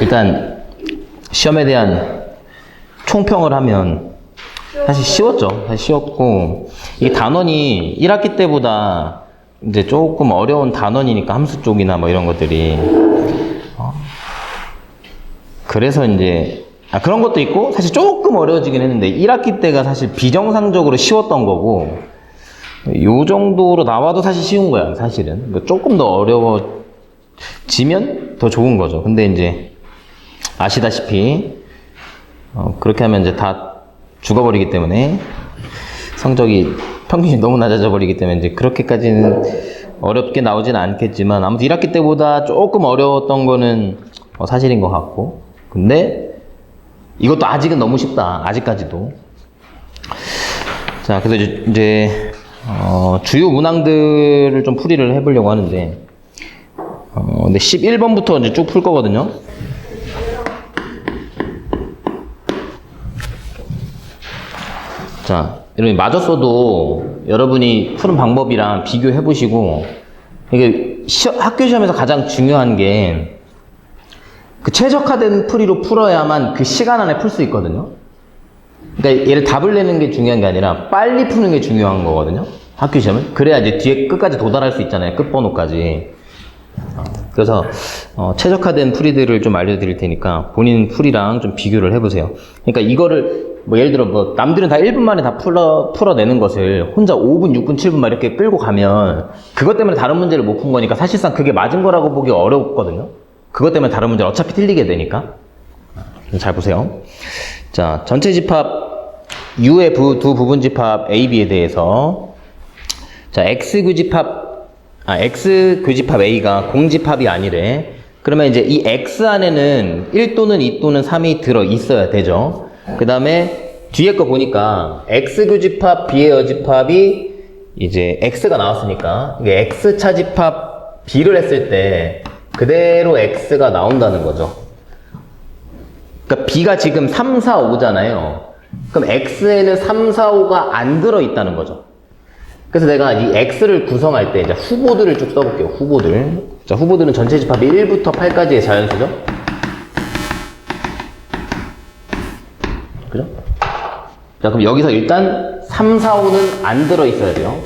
일단 시험에 대한 총평을 하면 사실 쉬웠죠. 사실 쉬웠고, 이 단원이 1학기 때보다 이제 조금 어려운 단원이니까 함수 쪽이나 뭐 이런 것들이 그래서 이제 그런 것도 있고, 사실 조금 어려워지긴 했는데 1학기 때가 사실 비정상적으로 쉬웠던 거고, 요 정도로 나와도 사실 쉬운 거야. 사실은 그러니까 조금 더 어려워지면 더 좋은 거죠. 근데 이제 아시다시피 그렇게 하면 이제 다 죽어버리기 때문에, 성적이 평균이 너무 낮아져 버리기 때문에 이제 그렇게까지는 어렵게 나오지는 않겠지만, 아무튼 1학기 때보다 조금 어려웠던 거는 사실인 것 같고, 근데 이것도 아직은 너무 쉽다. 아직까지도. 자, 그래서 이제 주요 문항들을 좀 풀이를 해보려고 하는데, 근데 11번부터 이제 쭉 풀 거거든요. 자, 여러분 맞았어도 여러분이 푸는 방법이랑 비교해 보시고, 이게 학교 시험에서 가장 중요한 게 그 최적화된 풀이로 풀어야만 그 시간 안에 풀 수 있거든요. 그러니까 얘를 답을 내는 게 중요한 게 아니라 빨리 푸는 게 중요한 거거든요. 학교 시험은. 그래야 이제 뒤에 끝까지 도달할 수 있잖아요. 끝번호까지. 그래서 최적화된 풀이들을 좀 알려드릴 테니까 본인 풀이랑 좀 비교를 해보세요. 그러니까 이거를 뭐 예를 들어 뭐 남들은 다 1분 만에 다 풀어내는 것을 혼자 5분, 6분, 7분 막 이렇게 끌고 가면 그것 때문에 다른 문제를 못 푼 거니까 사실상 그게 맞은 거라고 보기 어렵거든요. 그것 때문에 다른 문제를 어차피 틀리게 되니까. 잘 보세요. 자, 전체 집합 U의 두 부분 집합 A, B에 대해서, 자, X 교집합 A가 공집합이 아니래. 그러면 이제 이 X 안에는 1 또는 2 또는 3이 들어 있어야 되죠. 그 다음에 뒤에 거 보니까 X 교집합 B의 여집합이 이제 X가 나왔으니까 이게 X 차집합 B를 했을 때 그대로 X가 나온다는 거죠. 그러니까 B가 지금 3, 4, 5잖아요. 그럼 X에는 3, 4, 5가 안 들어있다는 거죠. 그래서 내가 이 X를 구성할 때 이제 후보들을 쭉 써볼게요. 후보들. 자, 후보들은 전체 집합이 1부터 8까지의 자연수죠. 그죠? 자, 그럼 여기서 일단 3, 4, 5는 안 들어있어야 돼요.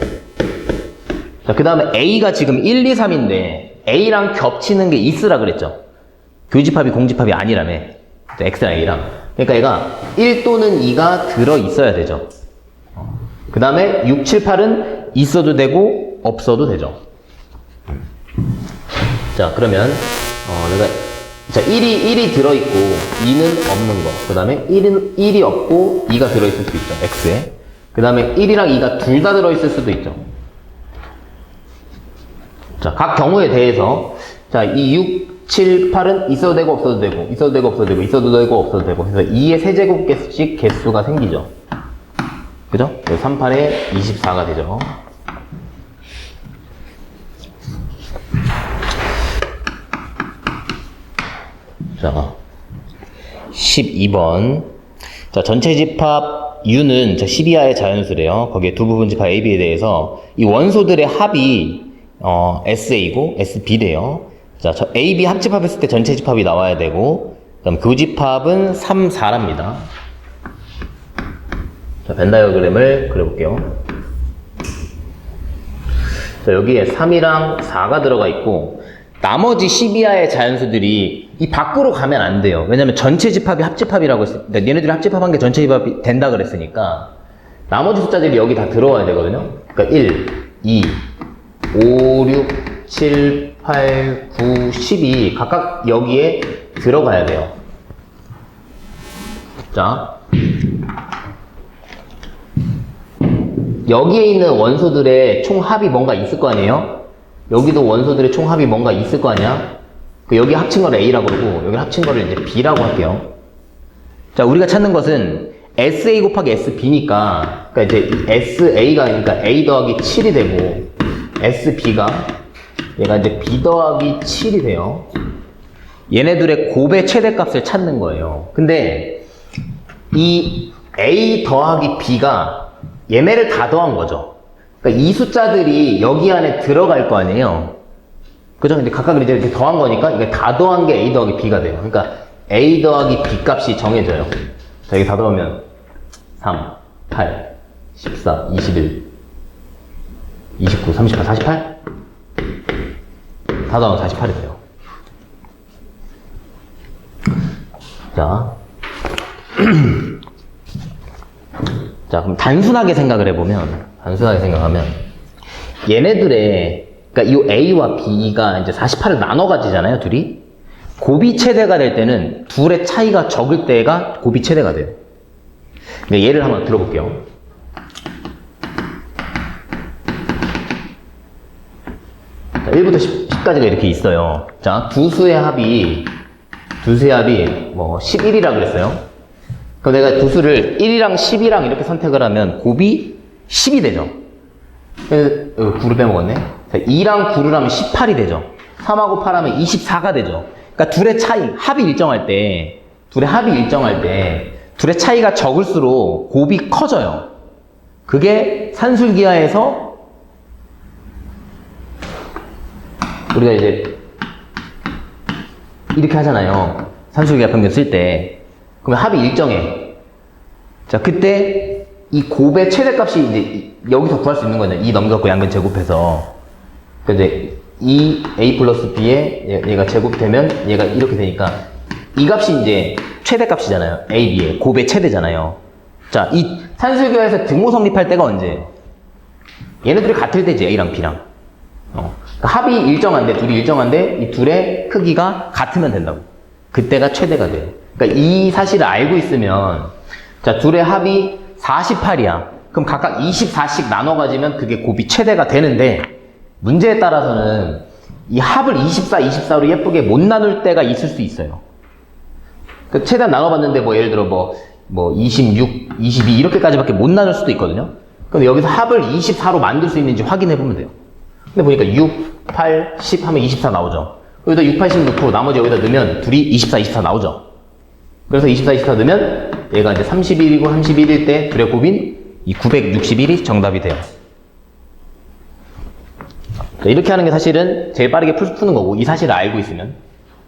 자, 그 다음에 A가 지금 1, 2, 3인데 A랑 겹치는 게 있으라 그랬죠. 교집합이 공집합이 아니라며. X랑 A랑. 그러니까 얘가 1 또는 2가 들어있어야 되죠. 그 다음에 6, 7, 8은 있어도 되고 없어도 되죠. 자, 그러면 내가 자 1이 들어있고 2는 없는 거. 그 다음에 1이 없고 2가 들어있을 수 있죠. X에. 그 다음에 1이랑 2가 둘 다 들어있을 수도 있죠. 자, 각 경우에 대해서 자, 이 6, 7, 8은 있어도 되고 없어도 되고 있어도 되고 없어도 되고 있어도 되고 없어도 되고 해서 2의 세제곱개씩 개수가 생기죠. 그죠? 3, 8에 24가 되죠. 자, 12번. 자, 전체 집합 U는 저 12하의 자연수래요. 거기에 두 부분 집합 AB에 대해서 이 원소들의 합이 SA고 SB래요. 자, 저 AB 합집합했을 때 전체 집합이 나와야 되고, 그다음 교집합은 3, 4랍니다. 자, 벤 다이어그램을 그려볼게요. 자, 여기에 3이랑 4가 들어가 있고, 나머지 12하의 자연수들이 이 밖으로 가면 안 돼요. 왜냐면 전체 집합이 합집합이라고 했으니까, 그러니까 얘네들이 합집합한 게 전체 집합이 된다 그랬으니까, 나머지 숫자들이 여기 다 들어와야 되거든요. 그러니까 1, 2, 5, 6, 7, 8, 9, 10이 각각 여기에 들어가야 돼요. 자, 여기에 있는 원소들의 총합이 뭔가 있을 거 아니에요? 여기도 원소들의 총합이 뭔가 있을 거 아니야? 여기 합친 거를 A라고 그러고 여기 합친 거를 이제 B라고 할게요. 자, 우리가 찾는 것은 SA 곱하기 SB니까, 그러니까 이제 SA가 그러니까 A 더하기 7이 되고 SB가 얘가 이제 B 더하기 7이 돼요. 얘네들의 곱의 최대값을 찾는 거예요. 근데 이 A 더하기 B가 얘네를 다 더한 거죠. 그러니까 이 숫자들이 여기 안에 들어갈 거 아니에요. 그죠? 근데 각각 이제 이렇게 더한 거니까 이게 다 더한 게 A 더하기 B가 돼요. 그러니까 A 더하기 B 값이 정해져요. 자, 여기 다 더하면 3, 8, 14, 21, 29, 38, 48? 다 더하면 48이 돼요. 자. 자, 그럼 단순하게 생각을 해보면, 단순하게 생각하면, 얘네들의, 그러니까 이 A와 B가 이제 48을 나눠 가지잖아요, 둘이. 곱이 최대가 될 때는 둘의 차이가 적을 때가 곱이 최대가 돼요. 그러니까 예를 한번 들어볼게요. 자, 1부터 10까지가 이렇게 있어요. 자, 두 수의 합이 뭐 11이라 그랬어요. 그럼 내가 두 수를 1이랑 10이랑 이렇게 선택을 하면 곱이 10이 되죠. 9를 빼먹었네. 자, 2랑 9를 하면 18이 되죠. 3하고 8하면 24가 되죠. 그러니까 둘의 차이, 합이 일정할 때, 둘의 차이가 적을수록 곱이 커져요. 그게 산술기하에서 우리가 이제 이렇게 하잖아요. 산술기하 평균 쓸 때. 그러면 합이 일정해. 자, 그때 이 곱의 최대값이 이제 여기서 구할 수 있는 거죠. 2 넘겨갖고 양변 제곱해서. 이제 이 A 플러스 B에 얘가 제곱되면 얘가 이렇게 되니까 이 값이 이제 최대값이잖아요. A, B의 곱의 최대잖아요. 자, 이 산술기하에서 등호 성립할 때가 언제? 얘네들이 같을 때지, A랑 B랑. 그러니까 합이 일정한데, 둘이 일정한데 이 둘의 크기가 같으면 된다고. 그때가 최대가 돼요. 그러니까 이 사실을 알고 있으면, 자, 둘의 합이 48이야. 그럼 각각 24씩 나눠 가지면 그게 곱이 최대가 되는데, 문제에 따라서는 이 합을 24, 24로 예쁘게 못 나눌 때가 있을 수 있어요. 그 최대한 나눠봤는데, 뭐, 예를 들어 뭐 26, 22 이렇게까지밖에 못 나눌 수도 있거든요. 그럼 여기서 합을 24로 만들 수 있는지 확인해 보면 돼요. 근데 보니까 6, 8, 10 하면 24 나오죠. 여기다 6, 8, 10 넣고 나머지 여기다 넣으면 둘이 24, 24 나오죠. 그래서 24, 24 넣으면 얘가 이제 31이고 31일 때 둘의 곱인 이 961이 정답이 돼요. 이렇게 하는 게 사실은 제일 빠르게 푸는 거고, 이 사실을 알고 있으면.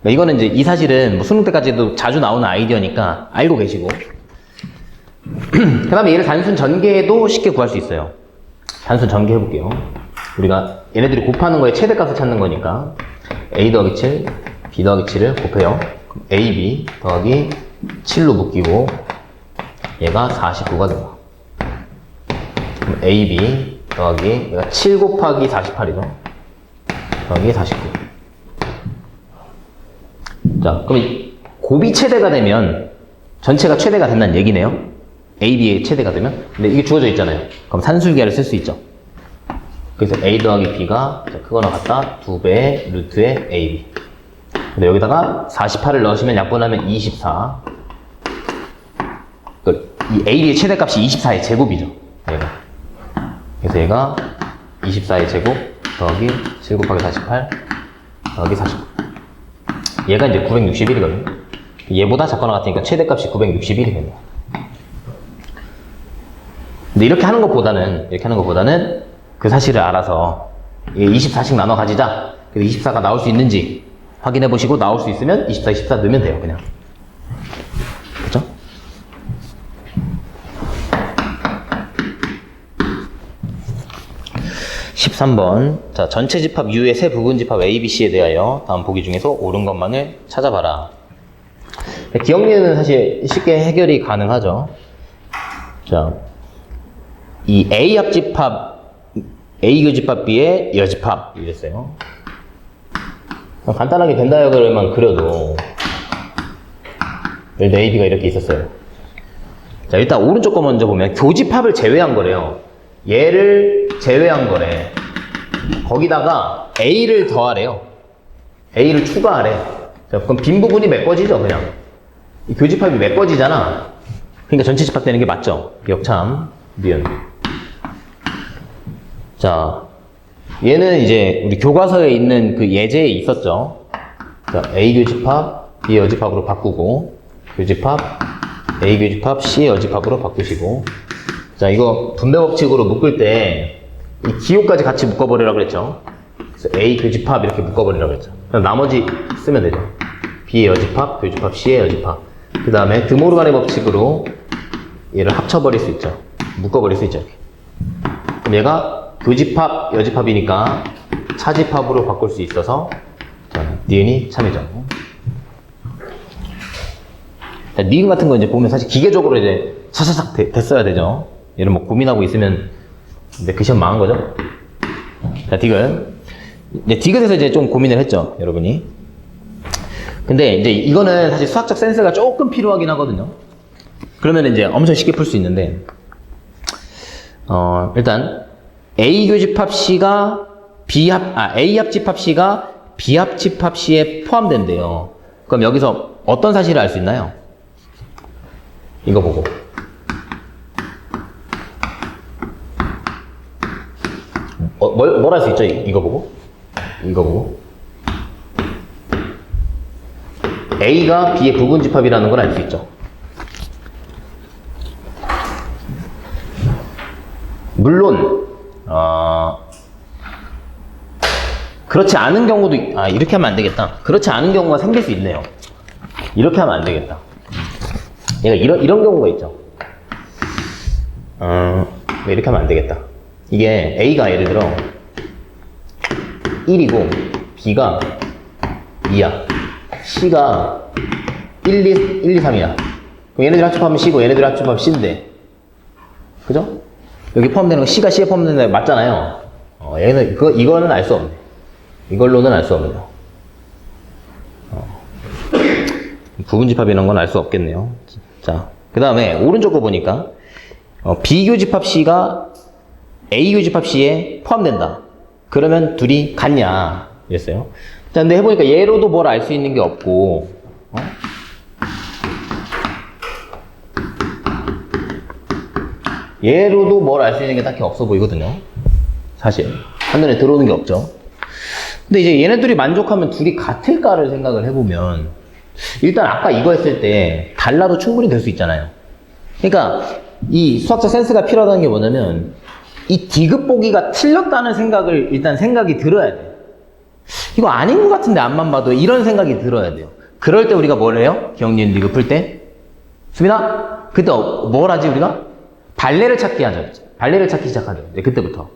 이거는 이제 이 사실은 뭐 수능 때까지도 자주 나오는 아이디어니까 알고 계시고. 그 다음에 얘를 단순 전개해도 쉽게 구할 수 있어요. 단순 전개 해볼게요. 우리가 얘네들이 곱하는 거에 최대값을 찾는 거니까 A 더하기 7, B 더하기 7을 곱해요. 그럼 AB 더하기 7로 묶이고 얘가 49가 돼요. 그럼 AB 더하기 얘가 7 곱하기 48이죠. 더하기 49. 자, 그럼 곱이 최대가 되면 전체가 최대가 된다는 얘기네요. AB의 최대가 되면. 근데 이게 주어져 있잖아요. 그럼 산술기하를 쓸 수 있죠. 그래서 A 더하기 B가 크거나 같다 2배의 루트의 AB. 근데 여기다가 48을 넣으시면 약분하면 24. 이 AB의 최대값이 24의 제곱이죠. 얘가. 그래서 얘가 24의 제곱 더하기 7 곱하기 48 더하기 49. 얘가 이제 961이거든요. 얘보다 작거나 같으니까 최대값이 961이 됩니다. 근데 이렇게 하는 것보다는 그 사실을 알아서 24씩 나눠 가지자. 그래서 24가 나올 수 있는지 확인해 보시고 나올 수 있으면 24, 24 넣으면 돼요, 그냥. 그죠? (13번) 자, 전체 집합 U의 세 부분 집합 A, B, C에 대하여 다음 보기 중에서 옳은 것만을 찾아봐라. 기억력은 사실 쉽게 해결이 가능하죠. 자, 이 A 합집합 A 교집합 B의 여집합 이랬어요. 간단하게 벤 다이어그램만 그려도 예를 들어 A, B가 이렇게 있었어요. 자, 일단 오른쪽 거 먼저 보면 교집합을 제외한 거래요. 얘를 제외한 거래. 거기다가 A를 더하래요. A를 추가하래. 자, 그럼 빈 부분이 메꿔지죠, 그냥. 이 교집합이 메꿔지잖아. 그러니까 전체 집합되는 게 맞죠? 역참, 니은. 자, 얘는 이제 우리 교과서에 있는 그 예제에 있었죠. 자, A 교집합, B 여집합으로 바꾸고, 교집합, A 교집합, C 여집합으로 바꾸시고. 자, 이거 분배 법칙으로 묶을 때 이 기호까지 같이 묶어버리라고 그랬죠. 그래서 A 교집합 이렇게 묶어버리라고 했죠. 그럼 나머지 쓰면 되죠. B의 여집합, 교집합, C의 여집합. 그 다음에 드모르간의 법칙으로 얘를 합쳐버릴 수 있죠. 묶어버릴 수 있죠. 이렇게. 그럼 얘가 교집합, 여집합이니까 차집합으로 바꿀 수 있어서 니은이 참이죠. 니은 같은 거 이제 보면 사실 기계적으로 이제 차차삭 됐어야 되죠. 얘를 뭐 고민하고 있으면 근데 그 시험 망한 거죠. 자, 디귿. 이제 디귿에서 이제 좀 고민을 했죠, 여러분이. 근데 이제 이거는 사실 수학적 센스가 조금 필요하긴 하거든요. 그러면 이제 엄청 쉽게 풀 수 있는데, 일단 A 교집합 C가 A 합집합 C가 B 합집합 C에 포함된대요. 그럼 여기서 어떤 사실을 알 수 있나요? 이거 보고. 뭘 할 수 있죠? 이거 보고. 이거 보고. A가 B의 부분집합이라는 걸 알 수 있죠. 물론 그렇지 않은 경우도 이렇게 하면 안 되겠다. 그렇지 않은 경우가 생길 수 있네요. 이렇게 하면 안 되겠다. 얘가 이런 경우가 있죠. 이렇게 하면 안 되겠다. 이게 A가 예를 들어 1이고 B가 2야. C가 1, 2, 3이야. 그럼 얘네들 합집하면 C고 얘네들 합집하면 C인데, 그죠? 여기 포함되는 거 C가 C에 포함되는 거 맞잖아요. 얘는 이거는 알 수 없네. 이걸로는 알 수 없네요. 부분집합 이런 건 알 수 없겠네요. 자, 그 다음에 오른쪽 거 보니까 B교집합 C가 A교집합 C에 포함된다. 그러면 둘이 같냐 이랬어요. 자, 근데 해보니까 얘로도 뭘 알 수 있는 게 없고, 얘로도 뭘 알 수 있는 게 딱히 없어 보이거든요. 사실 한눈에 들어오는 게 없죠. 근데 이제 얘네들이 만족하면 둘이 같을까를 생각을 해보면, 일단 아까 이거 했을 때 달라도 충분히 될 수 있잖아요. 그러니까 이 수학적 센스가 필요하다는 게 뭐냐면, 이 디귿 보기가 틀렸다는 생각이 들어야 돼. 이거 아닌 것 같은데 앞만 봐도 이런 생각이 들어야 돼요. 그럴 때 우리가 뭘 해요? 기억, 니은, 디귿 풀 때? 수빈아? 그때 뭘 하지 우리가? 발레를 찾기 하죠. 발레를 찾기 시작하죠. 네, 그때부터.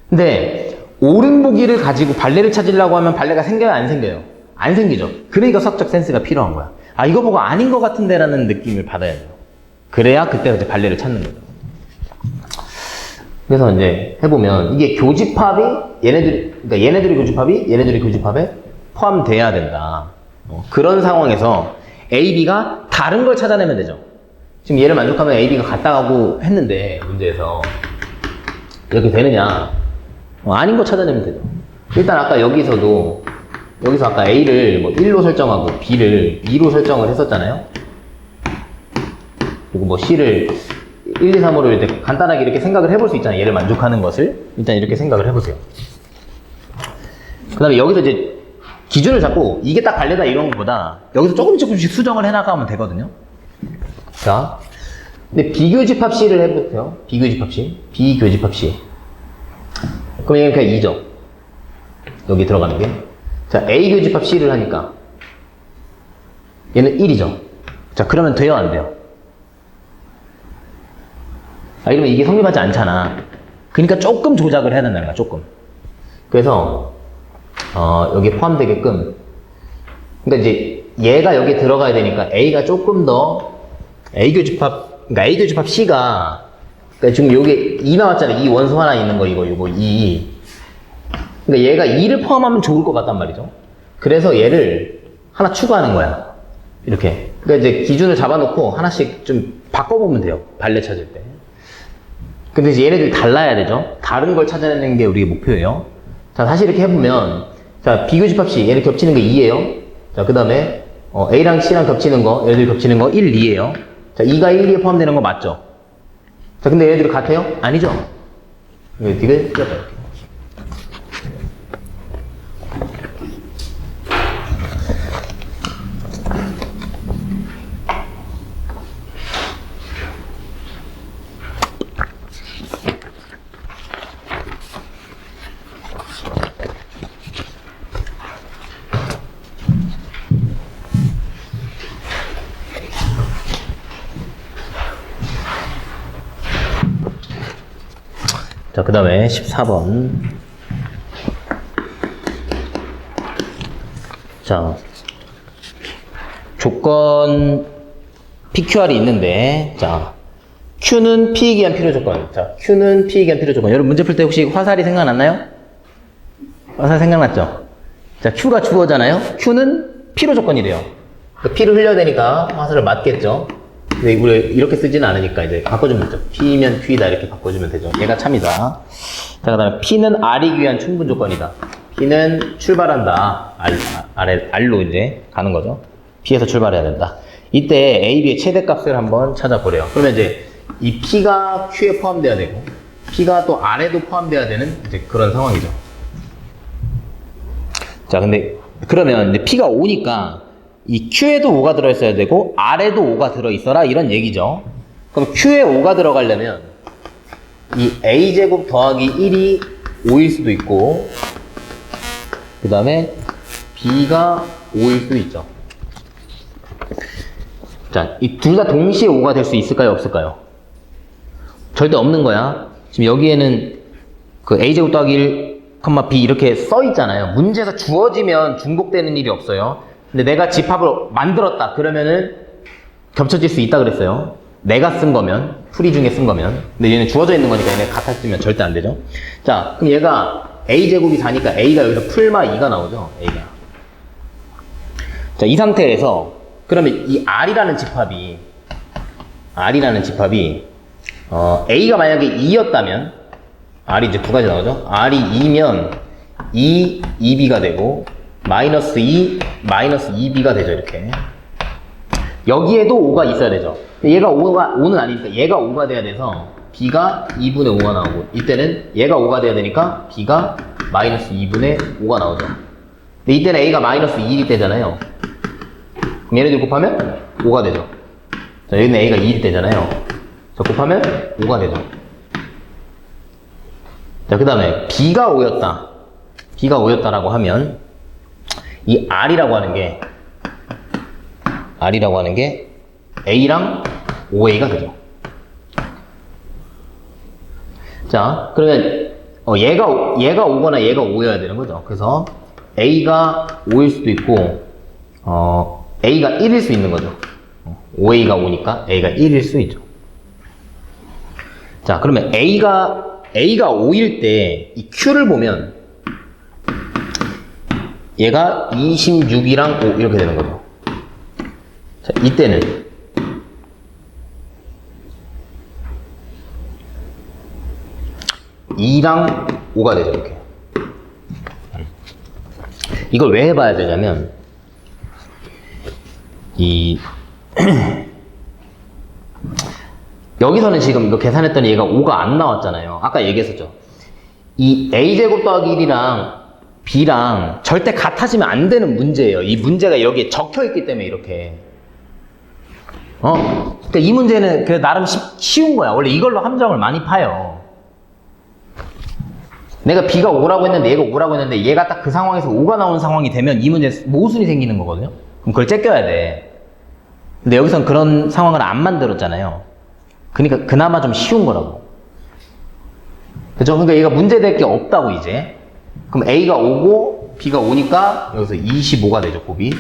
근데 옳은 보기를 가지고 발레를 찾으려고 하면 발레가 생겨요? 안 생겨요? 안 생기죠. 그러니까 수학적 센스가 필요한 거야. 이거 보고 아닌 것 같은데 라는 느낌을 받아야 돼요. 그래야 그때 이제 발레를 찾는 거죠. 그래서 이제 해보면 이게 교집합이 그러니까 얘네들이 교집합에 포함돼야 된다. 그런 상황에서 A, B가 다른 걸 찾아내면 되죠. 지금 얘를 만족하면 A, B가 같다고 했는데 문제에서 이렇게 되느냐? 아닌 거 찾아내면 되죠. 일단 아까 여기서 아까 A를 뭐 1로 설정하고 B를 2로 설정을 했었잖아요. 그리고 뭐 C를 1, 2, 3으로 이렇게 간단하게 이렇게 생각을 해볼 수 있잖아요. 얘를 만족하는 것을. 일단 이렇게 생각을 해보세요. 그 다음에 여기서 이제 기준을 잡고 이게 딱 발레다 이런 것보다 여기서 조금씩 수정을 해나가면 되거든요. 자, 근데 비교집합 C를 해보세요. 비교집합 C. 그럼 얘는 그냥 2죠. 여기 들어가는 게. 자, A 교집합 C를 하니까 얘는 1이죠. 자, 그러면 돼요, 안 돼요? 이러면 이게 성립하지 않잖아. 그러니까 조금 조작을 해야 된다는 거야, 조금. 그래서 여기에 포함되게끔, 그러니까 이제 얘가 여기 들어가야 되니까 A가 조금 더 그러니까 A 교집합 C가, 그러니까 지금 여기 2 나왔잖아요. 이 원소 하나 있는 거, 이거 2. 그러니까 얘가 2를 포함하면 좋을 것 같단 말이죠. 그래서 얘를 하나 추가하는 거야. 이렇게. 그러니까 이제 기준을 잡아놓고 하나씩 좀 바꿔보면 돼요. 발레 찾을 때. 근데 이제 얘네들 달라야 되죠. 다른 걸 찾아내는 게 우리의 목표예요. 자, 다시 이렇게 해보면, 자, 비교집합 C, 얘네 겹치는 게 2예요. 자, 그 다음에 A랑 C랑 겹치는 거, 얘네들 겹치는 거 1, 2예요. 자, 2가 1, 2에 포함되는 거 맞죠? 자, 근데 얘네들이 같아요? 아니죠? 이거 디귿 찢었다, 이렇게. 자, 그 다음에 14번. 자, 조건 PQR이 있는데, 자, Q는 P이기 위한 필요 조건. 자, Q는 P이기 위한 필요 조건. 여러분 문제 풀 때 혹시 화살이 생각났나요? 화살 생각났죠? 자, Q가 주어잖아요? Q는 P로 조건이래요. P를 흘려야 되니까 화살을 맞겠죠? 근데 우리 이렇게 쓰지는 않으니까 이제 바꿔주면 되죠. P면 Q이다 이렇게 바꿔주면 되죠. 얘가 참이다. 자, 그 다음에 P는 R이기 위한 충분 조건이다. P는 출발한다. R로 이제 가는 거죠. P에서 출발해야 된다. 이때 A, B의 최대값을 한번 찾아보래요. 그러면 이제 이 P가 Q에 포함돼야 되고 P가 또 R에도 포함돼야 되는 이제 그런 상황이죠. 자, 근데 그러면 이제 P가 5니까 이 Q에도 5가 들어있어야 되고 R에도 5가 들어있어라 이런 얘기죠. 그럼 Q에 5가 들어가려면 이 A제곱 더하기 1이 5일 수도 있고 그 다음에 B가 5일 수도 있죠. 자, 이 둘 다 동시에 5가 될 수 있을까요? 없을까요? 절대 없는 거야. 지금 여기에는 그 A제곱 더하기 1, B 이렇게 써 있잖아요. 문제에서 주어지면 중복되는 일이 없어요. 근데 내가 집합을 만들었다. 그러면은 겹쳐질 수 있다 그랬어요. 내가 쓴 거면, 풀이 중에 쓴 거면. 근데 얘는 주어져 있는 거니까 얘네 같았으면 절대 안 되죠. 자, 그럼 얘가 A제곱이 4니까 A가 여기서 풀마 2가 나오죠. A가. 자, 이 상태에서 그러면 이 R이라는 집합이 A가 만약에 2였다면 R이 이제 두 가지 나오죠. R이 2면 2, 2B가 되고 마이너스 2, 마이너스 2B가 되죠. 이렇게. 여기에도 5가 있어야 되죠. 얘가 5는 아니니까 얘가 5가 돼야 돼서 B가 2분의 5가 나오고 이때는 얘가 5가 돼야 되니까 B가 마이너스 2분의 5가 나오죠. 근데 이때는 A가 마이너스 2일 때잖아요. 그럼 얘네들 곱하면 5가 되죠. 자, 여기는 A가 2일 때잖아요. 자, 곱하면 5가 되죠. 자, 그 다음에 B가 5였다라고 하면 이 R이라고 하는 게 A랑 5A가 되죠. 자, 그러면 얘가 5거나 얘가 5여야 되는 거죠. 그래서 A가 5일 수도 있고 A가 1일 수 있는 거죠. 5A가 5니까 A가 1일 수 있죠. 자, 그러면 A가 5일 때 이 Q를 보면 얘가 26이랑 5 이렇게 되는 거죠. 자, 이때는 (2랑 5가) 되죠. 이렇게. 이걸 왜 해봐야 되냐면 여기서는 지금 이거 계산했더니 얘가 5가 안 나왔잖아요. 아까 얘기했었죠. 이 A제곱 더하기 1이랑 B랑 절대 같아지면 안 되는 문제예요. 이 문제가 여기에 적혀있기 때문에 이렇게. 그러니까 이 문제는 그래 나름 쉬운 거야. 원래 이걸로 함정을 많이 파요. 내가 B가 5라고 했는데 얘가 5라고 했는데 얘가 딱 그 상황에서 5가 나오는 상황이 되면 이 문제 모순이 생기는 거거든요. 그럼 그걸 째껴야 돼. 근데 여기선 그런 상황을 안 만들었잖아요. 그러니까 그나마 좀 쉬운 거라고. 그죠? 그러니까 얘가 문제될 게 없다고 이제. 그럼 A가 5고 B가 5니까 여기서 25가 되죠, 곱이.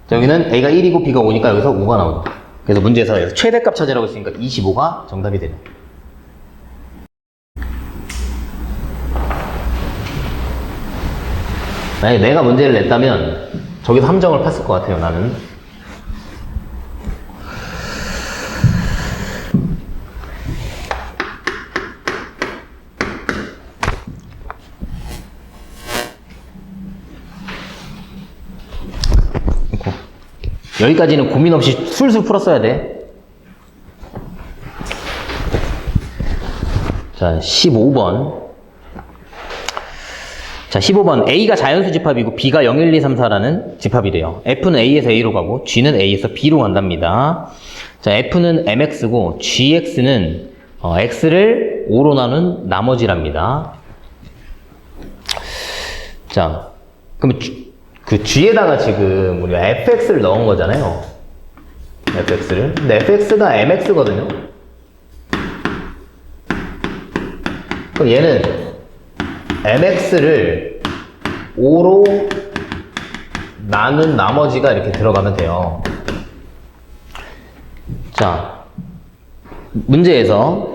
자, 여기는 A가 1이고 B가 5니까 여기서 5가 나오죠. 그래서 문제에서 여기서 최대값 찾으라고 했으니까 25가 정답이 되죠. 만약에 내가 문제를 냈다면 저기서 함정을 팠을 것 같아요, 나는. 여기까지는 고민 없이 술술 풀었어야 돼. 자, 15번. 자, 15번. A가 자연수 집합이고 B가 0, 1, 2, 3, 4라는 집합이래요. F는 A에서 A로 가고 G는 A에서 B로 간답니다. 자, F는 MX고 GX는 X를 5로 나눈 나머지랍니다. 자, 그러면 그 G에다가 지금 우리가 fx를 넣은 거잖아요. fx를. 근데 fx가 mx거든요. 그럼 그럼 얘는 mx를 5로 나눈 나머지가 이렇게 들어가면 돼요. 자, 문제에서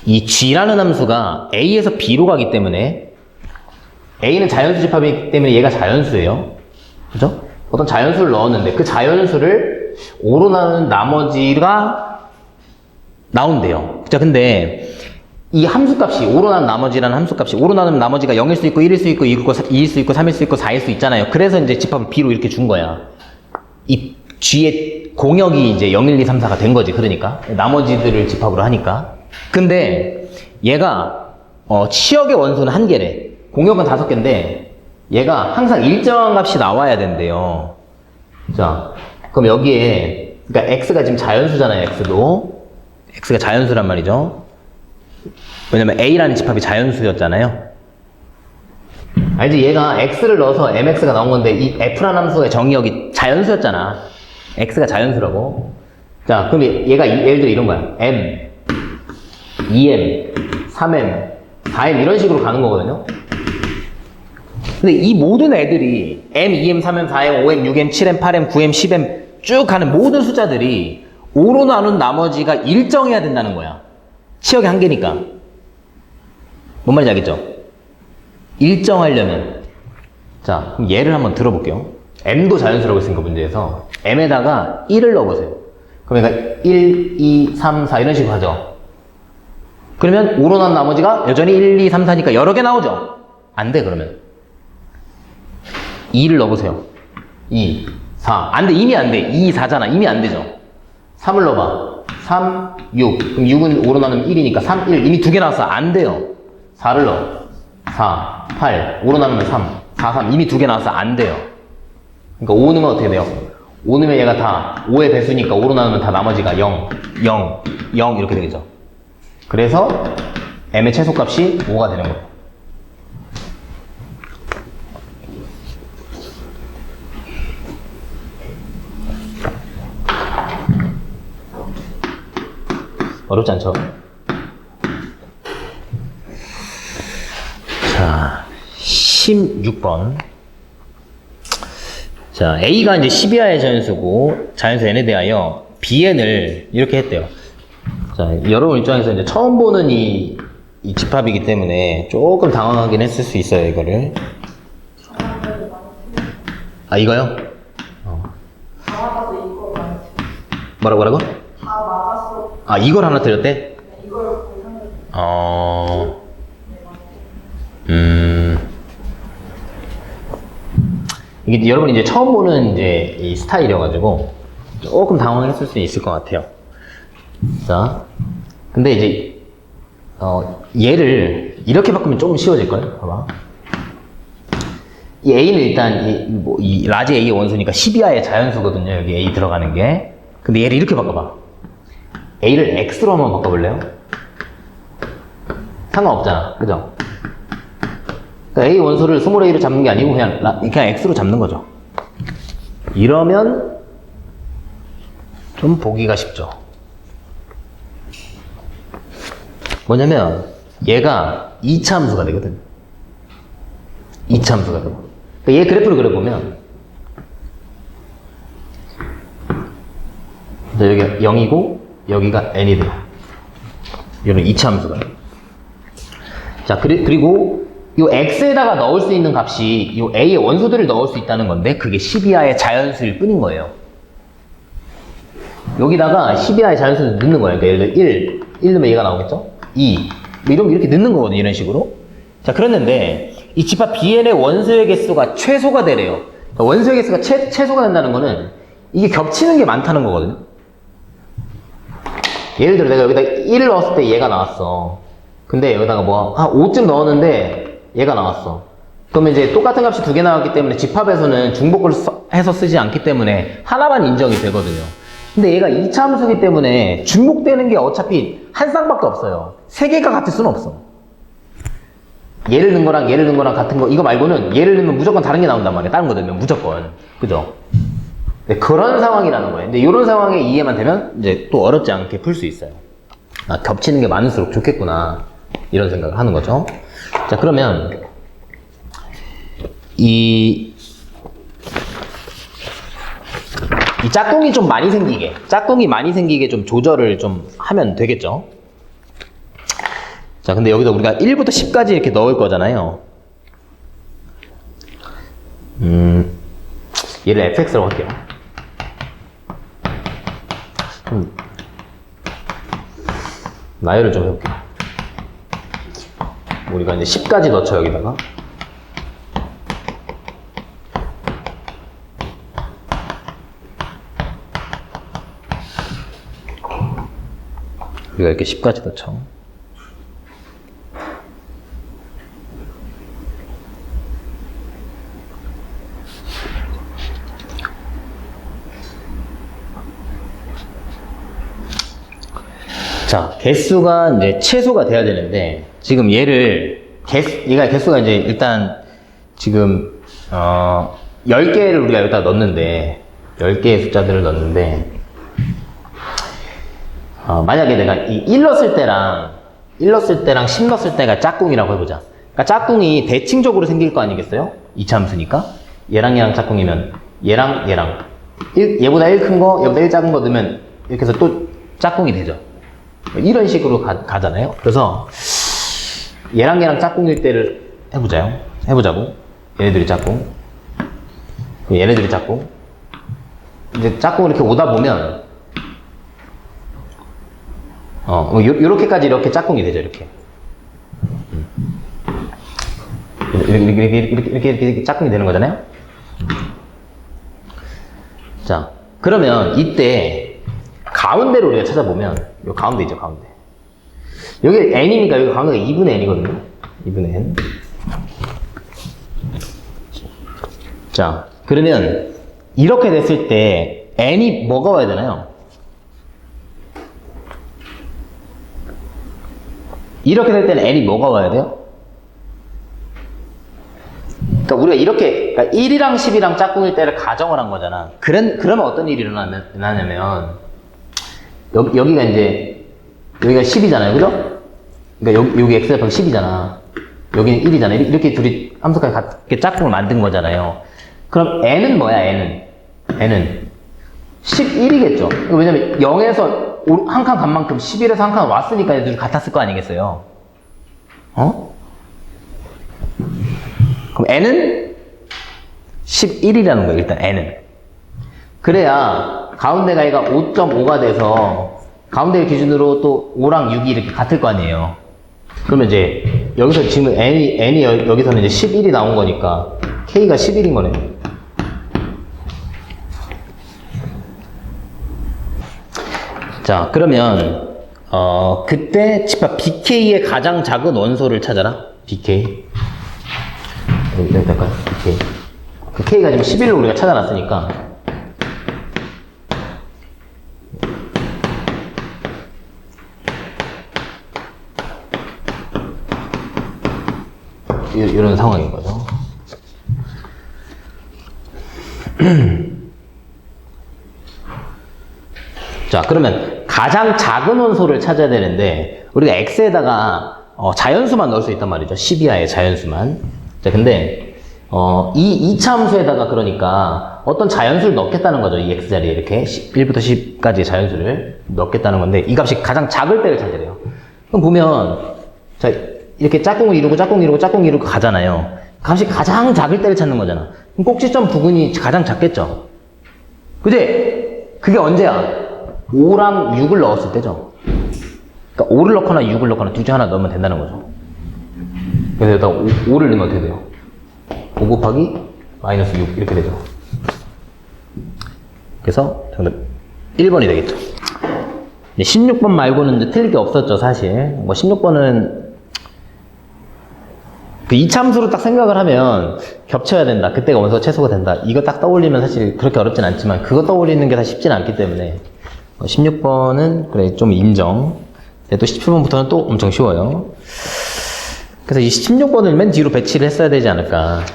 이 g라는 함수가 a에서 b로 가기 때문에 a는 자연수 집합이기 때문에 얘가 자연수예요. 그죠? 어떤 자연수를 넣었는데 그 자연수를 5로 나눈 나머지가 나온대요. 자, 근데 이 함수값이 5로 나눈 나머지라는 함수값이 5로 나누면 나머지가 0일 수 있고 1일 수 있고 2일 수 있고 3일 수 있고 4일 수 있잖아요. 그래서 이제 집합을 b로 이렇게 준 거야. 이 g의 공역이 이제 0, 1, 2, 3, 4가 된 거지. 그러니까 나머지들을 집합으로 하니까. 근데 얘가 치역의 원소는 1개래. 공역은 5개인데 얘가 항상 일정한 값이 나와야 된대요. 자, 그럼 여기에 그러니까 x가 지금 자연수잖아요. x가 자연수란 말이죠. 왜냐면 a라는 집합이 자연수였잖아요. 알지? 얘가 x를 넣어서 mx가 나온 건데 이 f라는 함수의 정의역이 자연수였잖아. x가 자연수라고. 자, 그럼 얘가 예를 들어 이런 거야. m, 2m, 3m, 4m 이런 식으로 가는 거거든요. 근데 이 모든 애들이 m, 2m, 3m, 4m, 5m, 6m, 7m, 8m, 9m, 10m 쭉 가는 모든 숫자들이 5로 나눈 나머지가 일정해야 된다는 거야. 치역이 1개니까. 뭔 말인지 알겠죠? 일정하려면. 자, 그럼 얘를 한번 들어볼게요. m도 자연수라고 했으니까 문제에서 m에다가 1을 넣어보세요. 그럼 얘가 1, 2, 3, 4 이런 식으로 하죠. 그러면 5로 나눈 나머지가 여전히 1, 2, 3, 4니까 여러 개 나오죠? 안 돼, 그러면. 2를 넣어보세요. 2, 4. 안 돼, 이미 안 돼. 2, 4잖아. 이미 안 되죠? 3을 넣어봐. 3, 6. 그럼 6은 5로 나누면 1이니까 3, 1. 이미 2개 나왔어. 안 돼요. 4를 넣어. 4, 8. 5로 나누면 3. 4, 3. 이미 2개 나왔어. 안 돼요. 그러니까 5 넣으면 어떻게 돼요? 5 넣으면 얘가 다 5의 배수니까 5로 나누면 다 나머지가 0, 0, 0 이렇게 되겠죠. 그래서 m의 최소값이 5가 되는 거예요. 어렵지 않죠? 자, 16번. 자, A가 이제 12하의 자연수고, 자연수 n에 대하여 Bn을 이렇게 했대요. 자, 여러분 입장에서 이제 처음 보는 이 집합이기 때문에 조금 당황하긴 했을 수 있어요, 이거를. 아, 이거요? 뭐라고? 아, 이걸 하나 드렸대? 이게 여러분이 이제 처음 보는 이제 이 스타일이어가지고 조금 당황했을 수 있을 것 같아요. 자, 근데 이제, 얘를 이렇게 바꾸면 조금 쉬워질걸? 봐봐. 이 A는 일단 이 라지 A의 원소니까 12하의 자연수거든요. 여기 A 들어가는 게. 근데 얘를 이렇게 바꿔봐. A를 X로 한번 바꿔볼래요? 상관없잖아. 그죠? 그러니까 A 원소를 스몰 a로 잡는 게 아니고 그냥 X로 잡는 거죠. 이러면 좀 보기가 쉽죠. 뭐냐면 얘가 2차 함수가 되거든. 2차 함수가 되고. 그러니까 얘 그래프를 그려보면 여기가 0이고 여기가 n이 돼요. 이런 2차 함수가. 자, 그리고 이 x에다가 넣을 수 있는 값이 이 a의 원소들을 넣을 수 있다는 건데 그게 12하의 자연수일 뿐인 거예요. 여기다가 12하의 자연수를 넣는 거예요. 그러니까 예를 들어 1 넣으면 얘가 나오겠죠? 2 뭐 이런 이렇게 넣는 거거든요. 이런 식으로. 자, 그랬는데 이 집합 bn의 원소의 개수가 최소가 되래요. 그러니까 원소의 개수가 최소가 된다는 거는 이게 겹치는 게 많다는 거거든요. 예를 들어 내가 여기다 1을 넣었을 때 얘가 나왔어. 근데 여기다가 뭐 한 5쯤 넣었는데 얘가 나왔어. 그러면 이제 똑같은 값이 2개 나왔기 때문에 집합에서는 중복을 해서 쓰지 않기 때문에 하나만 인정이 되거든요. 근데 얘가 2차 함수이기 때문에 중복되는 게 어차피 한 쌍밖에 없어요. 3개가 같을 수는 없어. 얘를 넣은 거랑 얘를 넣은 거랑 같은 거 이거 말고는 얘를 넣으면 무조건 다른 게 나온단 말이야. 다른 거 넣으면 무조건. 그죠? 네, 그런 상황이라는 거예요. 근데 이런 상황에 이해만 되면 이제 또 어렵지 않게 풀 수 있어요. 아, 겹치는 게 많을수록 좋겠구나. 이런 생각을 하는 거죠. 자, 그러면 이 짝꿍이 좀 많이 생기게 좀 조절을 좀 하면 되겠죠. 자, 근데 여기다 우리가 1부터 10까지 이렇게 넣을 거잖아요. 얘를 fx라고 할게요. 나열을 좀 해볼게요. 우리가 이제 10까지 넣죠, 여기다가. 우리가 이렇게 10까지 넣죠. 자, 개수가 이제 최소가 돼야 되는데, 지금 얘가 개수가 이제 일단 지금, 10개를 우리가 여기다 넣는데, 10개의 숫자들을 넣는데, 만약에 내가 이 1 넣었을 때랑 10 넣었을 때가 짝꿍이라고 해보자. 그러니까 짝꿍이 대칭적으로 생길 거 아니겠어요? 이차함수니까. 얘랑 짝꿍이면, 얘랑, 얘보다 1 큰 거, 얘보다 1 작은 거 넣으면, 이렇게 해서 또 짝꿍이 되죠. 이런 식으로 가잖아요. 그래서 얘랑 짝꿍일 때를 해보자고. 얘네들이 짝꿍, 얘네들이 짝꿍. 이제 짝꿍 이렇게 오다 보면 요렇게까지 이렇게 짝꿍이 되죠. 이렇게 짝꿍이 되는 거잖아요. 자, 그러면 이때 가운데로 우리가 찾아보면, 요 가운데 있죠, 가운데. 여기 n이니까 여기 가운데가 2분의 n이거든요. 2분의 n. 자, 그러면 이렇게 됐을 때 n이 뭐가 와야 되나요? 이렇게 될 때는 n이 뭐가 와야 돼요? 그러니까 우리가 이렇게, 그러니까 1이랑 10이랑 짝꿍일 때를 가정을 한 거잖아. 그러면 어떤 일이 일어나냐면, 여기가 이제, 여기가 10이잖아요. 그죠? 그러니까 여기 x좌표가 10이잖아. 여기는 1이잖아. 이렇게 둘이 함수까지 같게 짝꿍을 만든 거잖아요. 그럼 n은 뭐야, n은 11이겠죠. 왜냐면 0에서 한 칸 간 만큼 11에서 한 칸 왔으니까 얘들이 같았을 거 아니겠어요? 그럼 n은 11이라는 거예요, 일단 n은. 그래야 가운데가 얘가 5.5가 돼서 가운데 기준으로 또 5랑 6이 이렇게 같을 거 아니에요. 그러면 이제 여기서 지금 n이 여기서는 이제 11이 나온 거니까 k가 11인 거네요. 자, 그러면 그때 집합 BK의 가장 작은 원소를 찾아라. BK. 여기 할까요? BK. 그 K가 지금 11로 우리가 찾아놨으니까 이런 상황인 거죠. 자, 그러면 가장 작은 원소를 찾아야 되는데 우리가 x에다가 자연수만 넣을 수 있단 말이죠. 12하의 자연수만. 자, 근데 이 2차 함수에다가 그러니까 어떤 자연수를 넣겠다는 거죠. 이 x자리에 이렇게 1부터 10까지 자연수를 넣겠다는 건데 이 값이 가장 작을 때를 찾으래요. 그럼 보면 자, 이렇게 짝꿍을 이루고 가잖아요. 값이 가장 작을 때를 찾는 거잖아. 그럼 꼭지점 부근이 가장 작겠죠. 그지? 그게 언제야? 5랑 6을 넣었을 때죠. 그러니까 5를 넣거나 6을 넣거나 둘 중 하나 넣으면 된다는 거죠. 그래서 여기다 5를 넣으면 어떻게 돼요? 5 곱하기 마이너스 6 이렇게 되죠. 그래서 정답 1번이 되겠죠. 16번 말고는 이제 틀릴 게 없었죠, 사실. 뭐 16번은 그 이참수로 딱 생각을 하면 겹쳐야 된다. 그때가 원소가 최소가 된다. 이거 딱 떠올리면 사실 그렇게 어렵진 않지만 그거 떠올리는 게 다 쉽진 않기 때문에 16번은 그래 좀 인정. 또 17번부터는 또 엄청 쉬워요. 그래서 이 16번을 맨 뒤로 배치를 했어야 되지 않을까.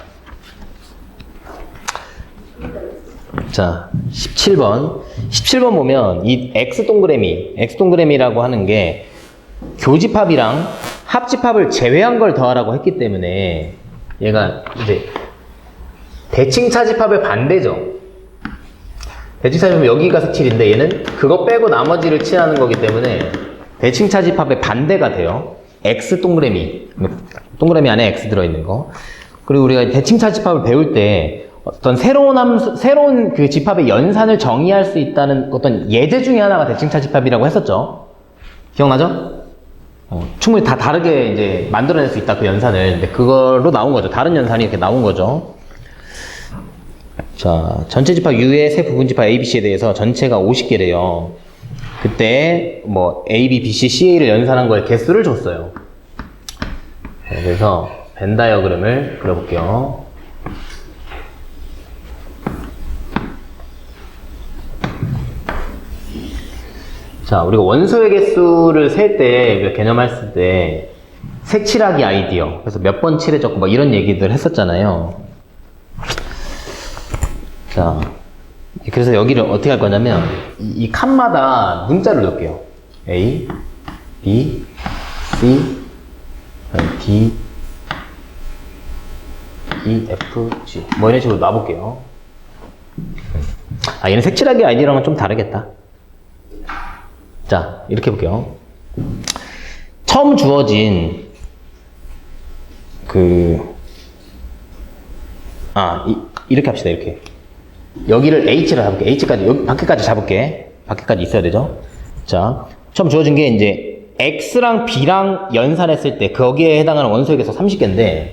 자, 17번. 17번 보면 이 X 동그라미라고 하는 게 교집합이랑 합집합을 제외한 걸 더하라고 했기 때문에 얘가 이제 대칭차집합의 반대죠. 대칭차집합은 여기가 색칠인데 얘는 그거 빼고 나머지를 칠하는 거기 때문에 대칭차집합의 반대가 돼요. X 동그라미, 동그라미 안에 X 들어있는 거. 그리고 우리가 대칭차집합을 배울 때 어떤 새로운 그 집합의 연산을 정의할 수 있다는 어떤 예제 중에 하나가 대칭차집합이라고 했었죠. 기억나죠? 충분히 다 다르게 이제 만들어낼 수 있다, 그 연산을. 근데 그걸로 나온 거죠. 다른 연산이 이렇게 나온 거죠. 자, 전체 집합 U의 세 부분 집합 A, B, C에 대해서 전체가 50개래요. 그때 뭐 A, B, B, C, CA를 연산한 거에 개수를 줬어요. 그래서 벤 다이어그램을 그려볼게요. 자, 우리가 원소의 개수를 셀 때, 개념했을 때, 색칠하기 아이디어. 그래서 몇 번 칠해줬고, 뭐 이런 얘기들 했었잖아요. 자, 그래서 여기를 어떻게 할 거냐면, 이 칸마다 문자를 넣을게요. A, B, C, D, E, F, G. 뭐 이런 식으로 놔볼게요. 아, 얘는 색칠하기 아이디어랑은 좀 다르겠다. 자, 이렇게 볼게요. 처음 주어진 이렇게 합시다. 이렇게 여기를 H를 잡을게. H까지 여기 밖에까지 잡을게. 밖에까지 있어야 되죠. 자, 처음 주어진 게 이제 X랑 B랑 연산했을 때 거기에 해당하는 원소의 개수 30개인데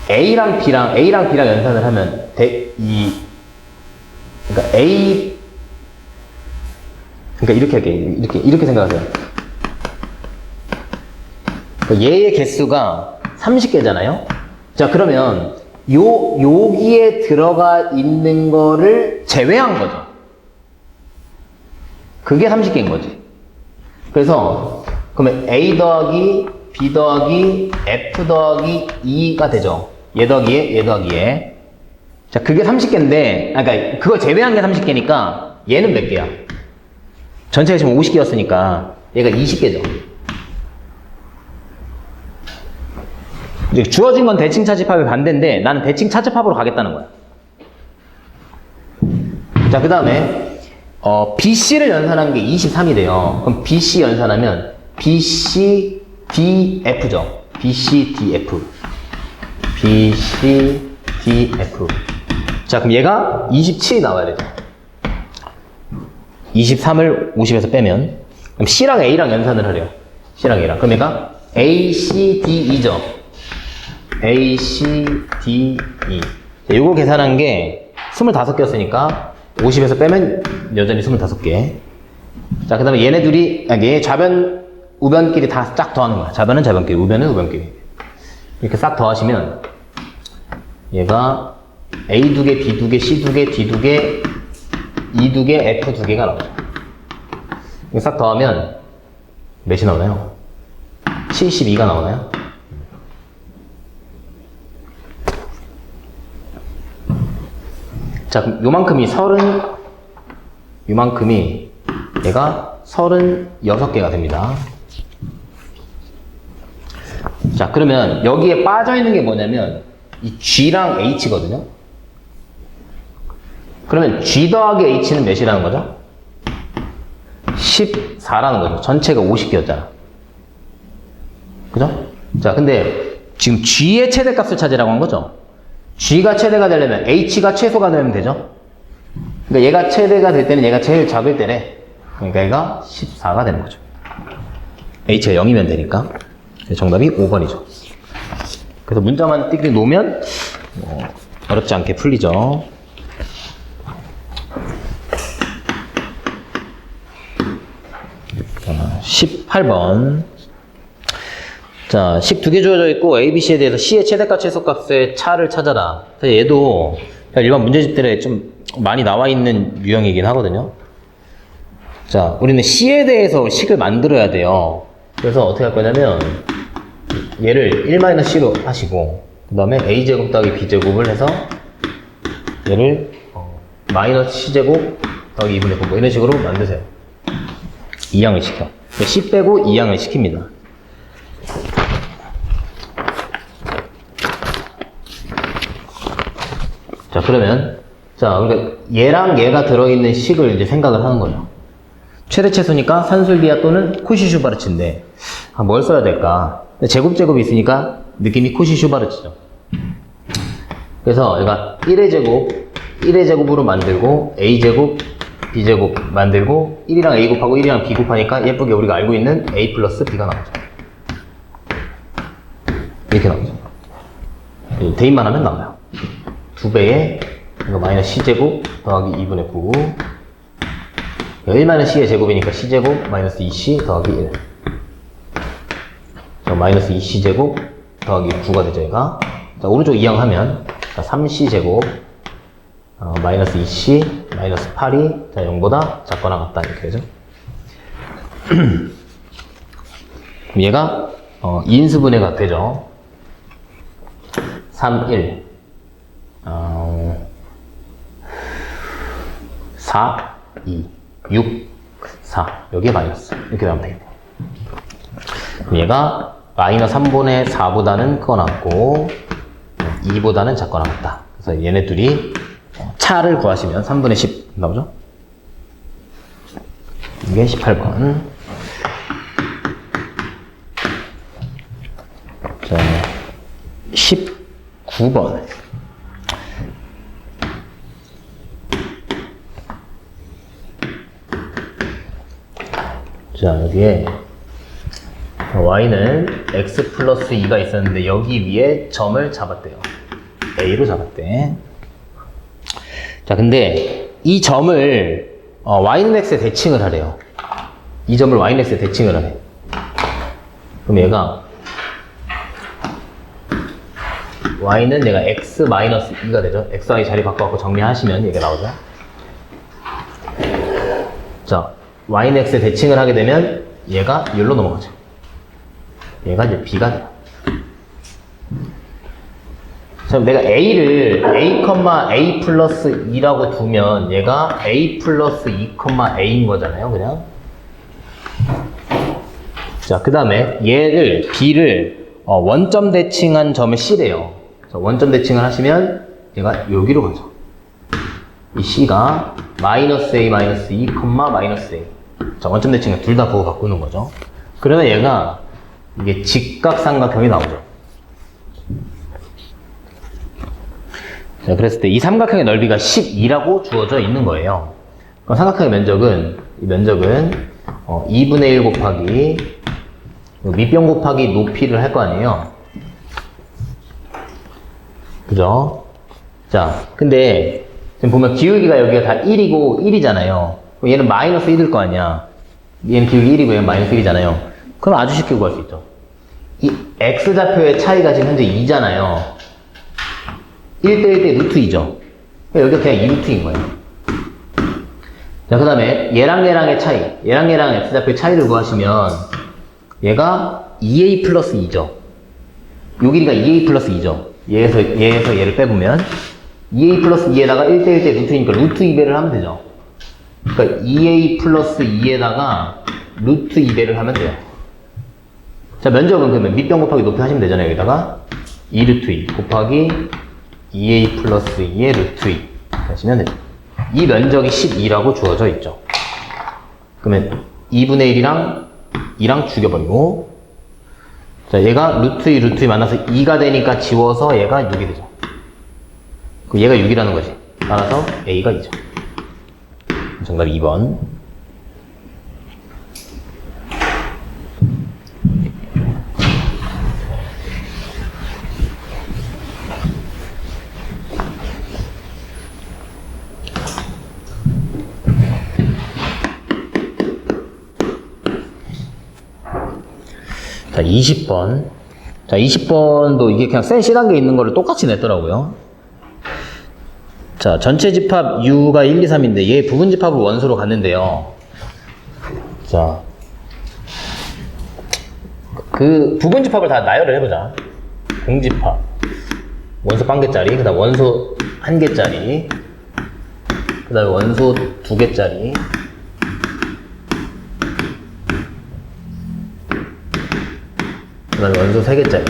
A랑 B랑 연산을 하면 그러니까 이렇게 할게. 이렇게 생각하세요. 그러니까 얘의 개수가 30개잖아요? 자, 그러면, 여기에 들어가 있는 거를 제외한 거죠. 그게 30개인 거지. 그래서, 그러면 A 더하기 B 더하기 F 더하기 E가 되죠. 얘 더하기 얘 더하기 얘. 자, 그게 30개인데, 그러니까 그걸 제외한 게 30개니까 얘는 몇 개야? 전체가 지금 50개였으니까 얘가 20개죠. 이제 주어진 건 대칭차집합의 반대인데 나는 대칭차집합으로 가겠다는 거야. 자, 그 다음에 BC를 연산한 게 23이래요. 그럼 BC 연산하면 BC, DF죠. BC, DF. BC, DF. 자, 그럼 얘가 27이 나와야 되죠. 23을 50에서 빼면 그럼 C랑 A랑 연산을 하래요. C랑 A랑. 그럼 얘가 A, C, D, E죠. A, C, D, E. 자, 요거 계산한 게 25개였으니까 50에서 빼면 여전히 25개. 자, 그 다음에 얘네 둘이, 얘 좌변, 우변끼리 다 쫙 더하는 거야. 좌변은 좌변끼리, 우변은 우변끼리. 이렇게 싹 더하시면 얘가 A 2개, B 2개, C 2개, D 2개, E 2개, F 2개가 나오죠. 이거 싹 더하면 몇이 나오나요? 72가 나오나요? 자, 그럼 요만큼이 얘가 36개가 됩니다. 자, 그러면 여기에 빠져있는 게 뭐냐면 이 G랑 H거든요. 그러면 G 더하기 H는 몇이라는 거죠? 14라는 거죠. 전체가 50개였잖아. 그죠? 자, 근데 지금 G의 최대값을 찾으라고 한 거죠. G가 최대가 되려면 H가 최소가 되면 되죠. 그러니까 얘가 최대가 될 때는 얘가 제일 작을 때래. 그러니까 얘가 14가 되는 거죠. H가 0이면 되니까. 정답이 5번이죠. 그래서 문자만 띡띡 놓으면 어렵지 않게 풀리죠. 자, 18번. 자, 식 2개 주어져 있고 A, B, C에 대해서 C의 최대값, 최소값의 차를 찾아라. 얘도 일반 문제집들에 좀 많이 나와 있는 유형이긴 하거든요. 자, 우리는 C에 대해서 식을 만들어야 돼요. 그래서 어떻게 할 거냐면 얘를 1-C로 하시고 그 다음에 A제곱 더하기 B제곱을 해서 얘를 마이너스 C제곱 더하기 2분의 9 뭐 이런 식으로 만드세요. 2항을 시켜. C 빼고 2항을 시킵니다. 그러면, 자, 그러니까 얘랑 얘가 들어있는 식을 이제 생각을 하는 거죠. 최대체수니까 산술비아 또는 코시-슈바르츠인데, 뭘 써야 될까? 제곱제곱이 있으니까 느낌이 코시-슈바르츠죠. 그래서 얘가 1의 제곱으로 만들고, A제곱, B제곱 만들고, 1이랑 A 곱하고 1이랑 B 곱하니까 예쁘게 우리가 알고 있는 A 플러스 B가 나오죠. 이렇게 나오죠. 대입만 하면 나와요. 2배의 이거 마이너스 C제곱 더하기 2분의 9. 1-C의 제곱이니까 C제곱 마이너스 2C 더하기 1. 자, 마이너스 2C제곱 더하기 9가 되죠, 얘가. 자, 오른쪽 이항하면, 자, 3C제곱, 마이너스 2C, 마이너스 8이, 자, 0보다 작거나 같다, 이렇게 되죠. 그럼 얘가, 인수분해가 되죠. 3, 1, 4, 2, 6, 4. 여기에 마이너스. 이렇게 나오면 되겠네요. 그럼 얘가 마이너스 3분의 4보다는 크거나 같고 2보다는 작거나 같다. 그래서 얘네 둘이 차를 구하시면 3분의 10 나오죠? 이게 18번. 자, 19번. 자, 여기에 y는 x 플러스 2가 있었는데 여기 위에 점을 잡았대요. a로 잡았대. 자, 근데 이 점을 y는 x에 대칭을 하래요. 이 점을 y는 x에 대칭을 하래. 그럼 얘가 y는 얘가 x 마이너스 2가 되죠. x, y 자리 바꿔갖고 정리하시면 얘가 나오죠. 자, y는 x에 대칭을 하게 되면 얘가 여기로 넘어가죠. 얘가 이제 b가 돼요. 자, 내가 a를 a, 플러스 2라고 두면 얘가 a 플러스 2, a인 거잖아요, 그냥. 자, 그 다음에 얘를 b를 원점 대칭한 점을 c래요. 자, 원점 대칭을 하시면 얘가 여기로 가죠. 이 c가 마이너스 a, 마이너스 2, 마이너스 a. 자, 원점 대칭을 둘 다 그거 바꾸는 거죠. 그러면 얘가 이게 직각삼각형이 나오죠. 자, 그랬을 때 이 삼각형의 넓이가 12라고 주어져 있는 거예요. 그럼 삼각형의 면적은, 이 면적은 2분의 1 곱하기 밑변 곱하기 높이를 할 거 아니에요. 그죠? 자, 근데 지금 보면 기울기가 여기가 다 1이고 1이잖아요. 그럼 얘는 마이너스 1일 거 아니야. 얘는 기울기 1이고 얘는 마이너스 1이잖아요. 그럼 아주 쉽게 구할 수 있죠. 이 x좌표의 차이가 지금 현재 2잖아요. 1대 1대 루트 2죠. 여기가 그냥 2루트인 거예요. 자, 그 다음에 얘랑 얘랑의 차이, 얘랑 얘랑 x좌표의 차이를 구하시면 얘가 2a 플러스 2죠. 요 길이가 2a 플러스 2죠. 얘에서 얘를 빼보면 2a 플러스 2에다가 1대 1대 루트니까 루트 2배를 하면 되죠. 그러니까 2a 플러스 2에다가 루트 2배를 하면 돼요. 자, 면적은 그러면 밑변 곱하기 높이 하시면 되잖아요. 여기다가 2루트 2 곱하기 2a 플러스 2의 루트 2 하시면 됩니다. 이 면적이 12라고 주어져 있죠. 그러면 2분의 1이랑 2랑 죽여버리고, 자, 얘가 루트 2, 루트 2 만나서 2가 되니까 지워서 얘가 6이 되죠. 그럼 얘가 6이라는 거지. 따라서 a가 2죠. 정답 2번. 자, 20번. 자, 20번도 이게 그냥 센 C단계에 있는 거를 똑같이 냈더라고요. 자, 전체 집합 U가 1, 2, 3인데 얘 부분 집합을 원소로 갔는데요. 자, 그 부분 집합을 다 나열을 해보자. 공집합, 원소 1개짜리, 그 다음 원소 1개짜리, 그 다음에 원소 2개짜리, 그 다음에 원소 3개짜리,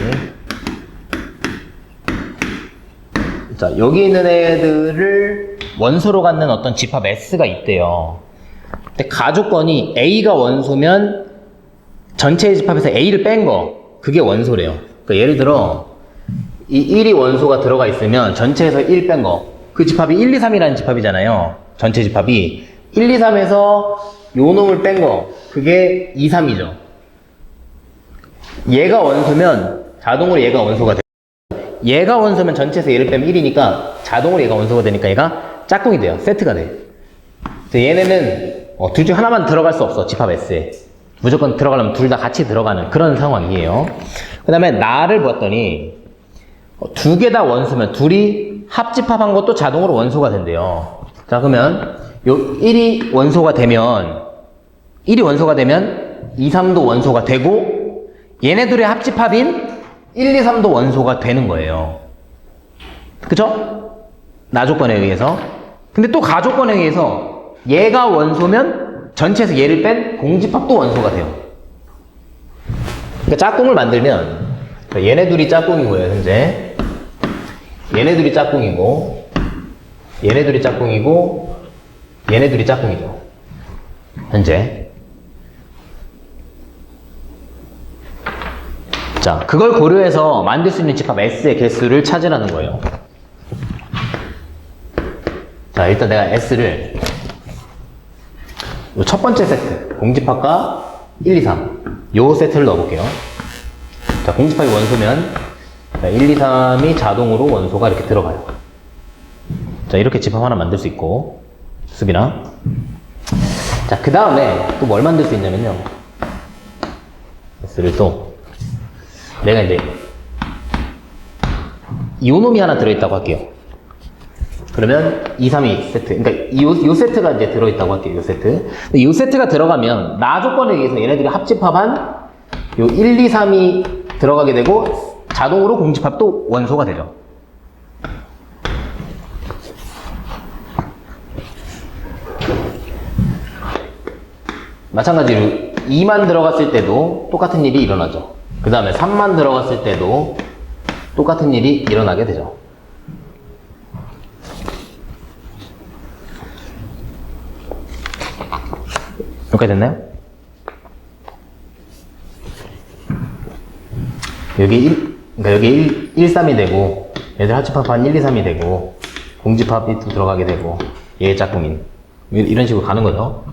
자, 여기 있는 애들을 원소로 갖는 어떤 집합 S가 있대요. 근데 가조건이 A가 원소면 전체의 집합에서 A를 뺀 거, 그게 원소래요. 그러니까 예를 들어 이 1이 원소가 들어가 있으면 전체에서 1 뺀 거, 그 집합이 1, 2, 3이라는 집합이잖아요. 전체 집합이 1, 2, 3에서 요 놈을 뺀 거, 그게 2, 3이죠. 얘가 원소면 자동으로 얘가 원소가 돼요. 얘가 원소면 전체에서 얘를 빼면 1이니까 자동으로 얘가 원소가 되니까 얘가 짝꿍이 돼요. 세트가 돼. 그래서 얘네는 둘 중 하나만 들어갈 수 없어. 집합 S에. 무조건 들어가려면 둘 다 같이 들어가는 그런 상황이에요. 그 다음에 나를 보았더니 두 개 다 원소면 둘이 합집합한 것도 자동으로 원소가 된대요. 자, 그러면 요 1이 원소가 되면 2, 3도 원소가 되고 얘네들의 합집합인 1, 2, 3도 원소가 되는 거예요. 그쵸? 나 조건에 의해서. 근데 또 가조건에 의해서 얘가 원소면 전체에서 얘를 뺀 공집합도 원소가 돼요. 그러니까 짝꿍을 만들면 얘네 둘이 짝꿍인 거예요, 현재. 얘네 둘이 짝꿍이고 얘네 둘이 짝꿍이고 얘네 둘이 짝꿍이죠. 현재. 자, 그걸 고려해서 만들 수 있는 집합 S의 개수를 찾으라는 거예요. 자, 일단 내가 S를 첫 번째 세트, 공집합과 1, 2, 3, 요 세트를 넣어볼게요. 자, 공집합이 원소면 자, 1, 2, 3이 자동으로 원소가 이렇게 들어가요. 자, 이렇게 집합 하나 만들 수 있고, 수빈아. 자, 그 다음에 또 뭘 만들 수 있냐면요. S를 또 내가 이제 요 놈이 하나 들어있다고 할게요. 그러면 2, 3이 세트. 그러니까 요 세트가 이제 들어있다고 할게요. 요 세트. 요 세트가 들어가면 나 조건에 의해서 얘네들이 합집합한 요 1, 2, 3이 들어가게 되고 자동으로 공집합도 원소가 되죠. 마찬가지로 2만 들어갔을 때도 똑같은 일이 일어나죠. 그 다음에 3만 들어갔을 때도 똑같은 일이 일어나게 되죠. 여기까지 됐나요? 그러니까 여기 1, 3이 되고, 얘들 합집합한 1, 2, 3이 되고, 공집합이 또 들어가게 되고, 얘 짝꿍인. 이런 식으로 가는 거죠.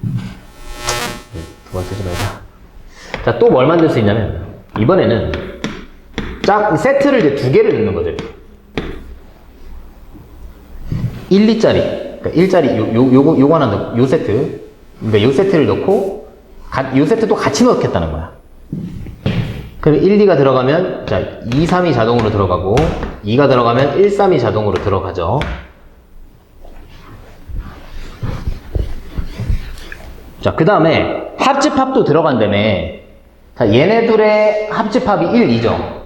두 번 쓰지 말자. 자, 또 뭘 만들 수 있냐면, 이번에는 세트를 이제 두 개를 넣는 거죠. 1, 2짜리. 그러니까 1짜리, 요거 하나 넣고, 요 세트. 그러니까 요 세트를 넣고, 요 세트도 같이 넣겠다는 거야. 그럼 1, 2가 들어가면, 자, 2, 3이 자동으로 들어가고, 2가 들어가면 1, 3이 자동으로 들어가죠. 자, 그 다음에 합집합도 들어간다며. 자, 얘네들의 합집합이 1, 2죠.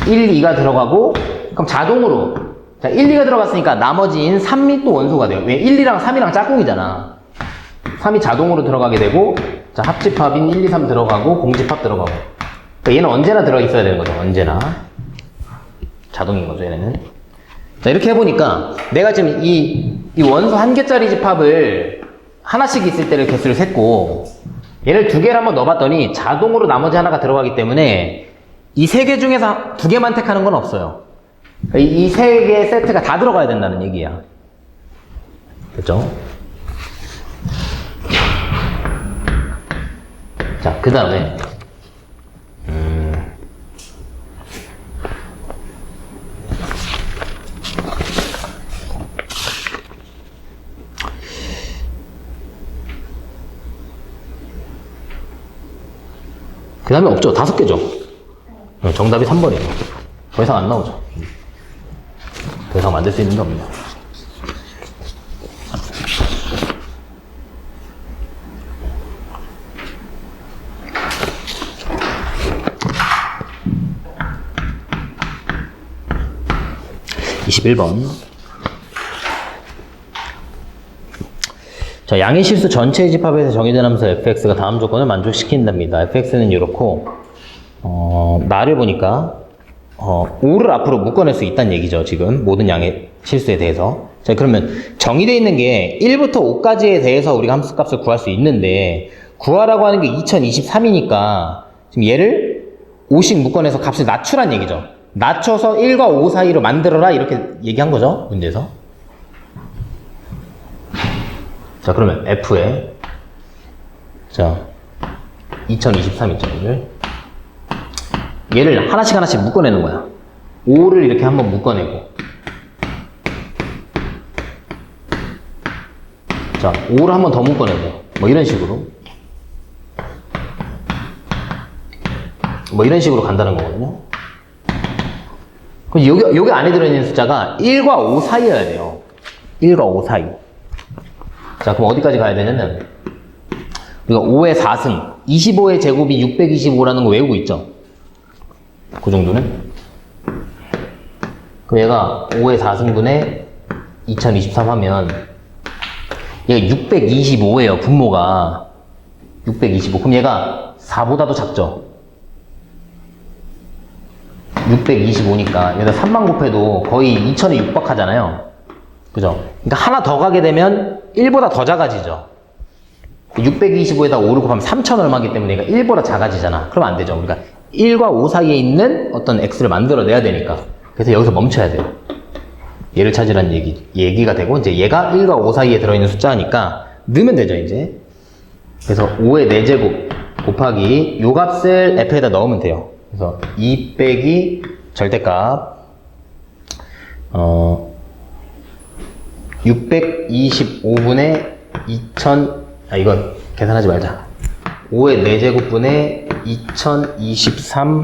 1, 2가 들어가고, 그럼 자동으로, 자, 1, 2가 들어갔으니까 나머지인 3이 또 원소가 돼요. 왜? 1, 2랑 3이랑 짝꿍이잖아. 3이 자동으로 들어가게 되고, 자, 합집합인 1, 2, 3 들어가고, 공집합 들어가고. 그러니까 얘는 언제나 들어있어야 되는 거죠. 언제나. 자동인 거죠, 얘네는. 자, 이렇게 해보니까, 내가 지금 이 원소 한 개짜리 집합을 하나씩 있을 때를 개수를 셌고, 얘를 두 개를 한번 넣어봤더니 자동으로 나머지 하나가 들어가기 때문에 이 세 개 중에서 두 개만 택하는 건 없어요. 이 세 개의 세트가 다 들어가야 된다는 얘기야. 됐죠? 자, 그 다음에 그 다음에 없죠. 5개죠. 정답이 3번이에요. 더 이상 안 나오죠. 더 이상 만들 수 있는 게 없네요. (21번) 자, 양의 실수 전체의 집합에서 정의된 함수 fx가 다음 조건을 만족시킨답니다. fx는 이렇고, 나를 보니까 5를 앞으로 묶어낼 수 있다는 얘기죠. 지금 모든 양의 실수에 대해서. 자, 그러면 정의되어 있는 게 1부터 5까지에 대해서 우리가 함수값을 구할 수 있는데 구하라고 하는 게 2023이니까 지금 얘를 5씩 묶어내서 값을 낮추란 얘기죠. 낮춰서 1과 5 사이로 만들어라 이렇게 얘기한 거죠. 문제에서. 자, 그러면 F에 자 2023 있죠. 얘를 하나씩 묶어내는 거야. 5를 이렇게 한번 묶어내고 자 5를 한번 더 묶어내고 뭐 이런 식으로 간다는 거거든요. 그럼 여기 안에 들어있는 숫자가 1과 5 사이여야 돼요. 1과 5 사이. 자, 그럼 어디까지 가야 되냐면 우리가 5의 4승 25의 제곱이 625라는 거 외우고 있죠. 그 정도는. 그럼 얘가 5의 4승분의 2023 하면 얘가 625예요. 분모가 625. 그럼 얘가 4보다도 작죠. 625니까 여기다 3만 곱해도 거의 2000에 육박하잖아요. 그죠? 그러니까 하나 더 가게 되면 1보다 더 작아지죠. 625에다 5를 곱하면 3000 얼마이기 때문에 얘가 1보다 작아지잖아. 그럼 안 되죠. 우리가 1과 5 사이에 있는 어떤 x를 만들어내야 되니까. 그래서 여기서 멈춰야 돼요. 얘를 찾으라는 얘기가 되고, 이제 얘가 1과 5 사이에 들어있는 숫자니까 넣으면 되죠, 이제. 그래서 5의 4제곱 곱하기 요 값을 f에다 넣으면 돼요. 그래서 2 빼기 절대값 625분의 2000 이건 계산하지 말자. 5의 4제곱분의 2023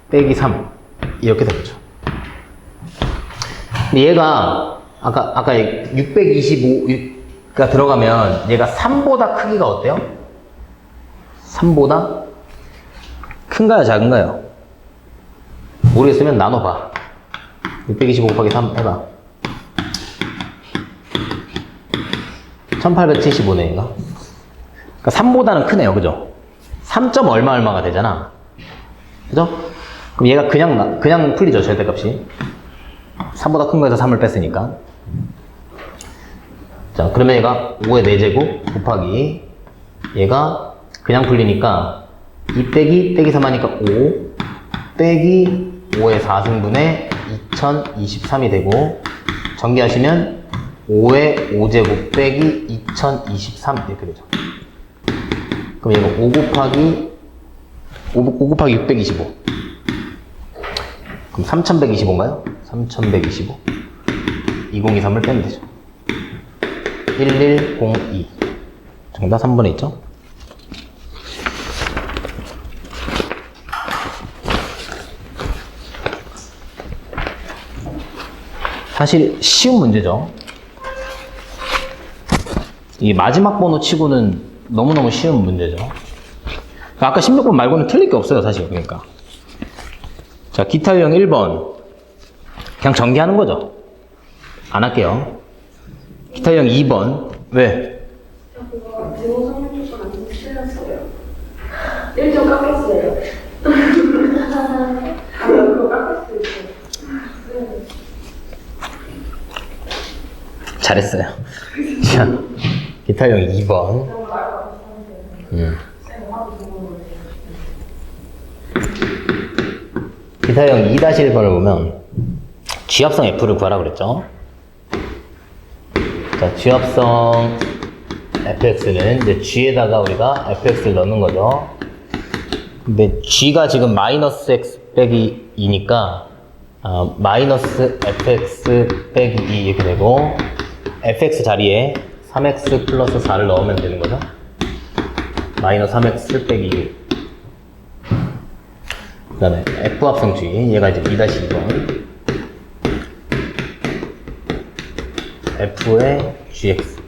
빼기 3 이렇게 되겠죠. 근데 얘가 아까 625가 들어가면 얘가 3보다 크기가 어때요? 3보다 큰가요? 작은가요? 모르겠으면 나눠봐. 625 곱하기 3 해봐. 1875네, 얘가. 그러니까 3보다는 크네요, 그죠? 3점 얼마가 되잖아. 그죠? 그럼 얘가 그냥 풀리죠, 절대값이. 3보다 큰 거에서 3을 뺐으니까. 자, 그러면 얘가 5의 4제곱 곱하기 얘가 그냥 풀리니까 2 빼기 3 하니까 5 빼기 5의 4승분의 2023이 되고 전개하시면 5의 5제곱 빼기 2023 이렇게 되죠. 그럼 얘가 5 곱하기 625 그럼 3125인가요? 3125 2023을 빼면 되죠. 1102 정답 3번에 있죠? 사실 쉬운 문제죠. 이 마지막 번호 치고는 너무너무 쉬운 문제죠. 아까 16번 말고는 틀릴 게 없어요, 사실. 그러니까. 자, 기타 유형 1번. 그냥 전개하는 거죠. 안 할게요. 기타 유형 2번. 왜? 그거 대모 성능 조건 안 틀렸어요. 1점 깎았어요. 그거 깎을 수 있어요. 잘했어요. 자, 기타 유형 2번. 기타형 2-1번을 보면 G합성 F를 구하라고 그랬죠. 자, G합성 fx는 이제 G에다가 우리가 fx를 넣는 거죠. 근데 G가 지금 마이너스 x 빼기 2니까 마이너스 fx 빼기 2 이렇게 되고 fx 자리에 3x 플러스 4를 넣으면 되는 거죠. 마이너스 3x 빼기 2. 그 다음에 F합성주의, 얘가 이제 2-2번. F의 GX.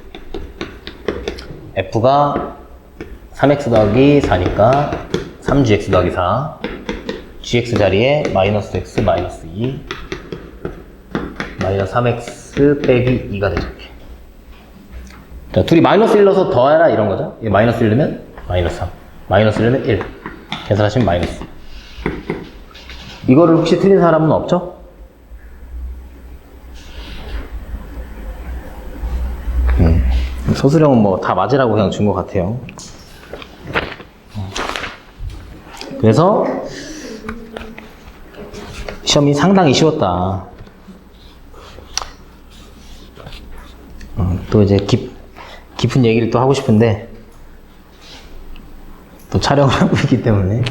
F가 3x 더하기 4니까 3gx 더하기 4. gx 자리에 마이너스 x 마이너스 2. 마이너스 3x 빼기 2가 되죠. 자, 둘이 마이너스 1 넣어서 더해라 이런 거죠. 이 마이너스 1 넣으면 마이너스 3. 마이너스 1 넣으면 1. 계산하시면 마이너스. 이거를 혹시 틀린 사람은 없죠? 서술형은 뭐 다 맞으라고 그냥 준 것 같아요. 그래서 시험이 상당히 쉬웠다. 또 이제 깊은 얘기를 또 하고 싶은데 또 촬영을 하고 있기 때문에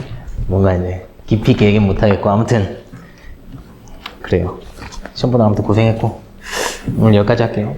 뭔가 이제 깊이 있게 얘기는 못하겠고, 아무튼 그래요. 시험 보다 아무튼 고생했고 오늘 여기까지 할게요.